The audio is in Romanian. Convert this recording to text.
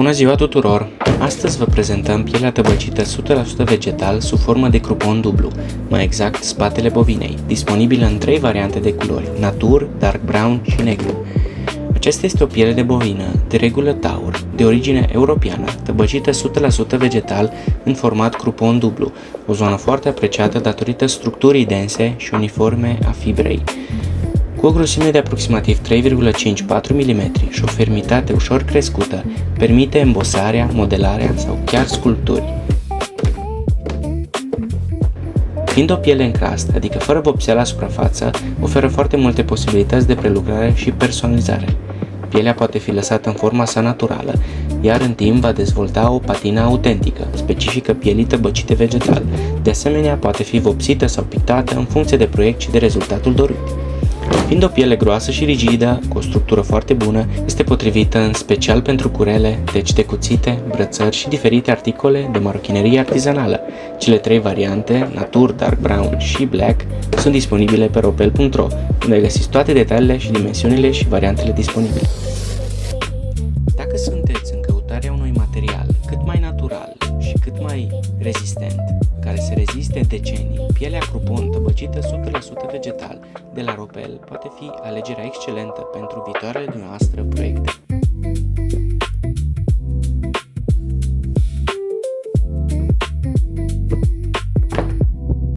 Bună ziua tuturor! Astăzi vă prezentăm pielea tăbăcită 100% vegetal sub formă de crupon dublu, mai exact spatele bovinei, disponibilă în 3 variante de culori, natur, dark brown și negru. Aceasta este o piele de bovină, de regulă taur, de origine europeană, tăbăcită 100% vegetal în format crupon dublu, o zonă foarte apreciată datorită structurii dense și uniforme a fibrei. Cu o grosime de aproximativ 3,5-4 mm și o fermitate ușor crescută, permite embosarea, modelarea sau chiar sculpturi. Fiind o piele în crast, adică fără vopsea la suprafață, oferă foarte multe posibilități de prelucrare și personalizare. Pielea poate fi lăsată în forma sa naturală, iar în timp va dezvolta o patină autentică, specifică pielii tăbăcite vegetal. De asemenea, poate fi vopsită sau pictată în funcție de proiect și de rezultatul dorit. Fiind o piele groasă și rigidă, cu o structură foarte bună, este potrivită în special pentru curele, deci de cuțite, brățări și diferite articole de marochinerie artizanală. Cele 3 variante, natur, dark brown și black, sunt disponibile pe ropel.ro, unde găsiți toate detaliile și dimensiunile și variantele disponibile. Dacă sunteți în căutarea unui material cât mai natural și cât mai rezistent, care se reziste decenii, pielea crupon tăbăcită 100% vegetal de la Ropel poate fi alegerea excelentă pentru viitoarele dumneavoastră proiecte.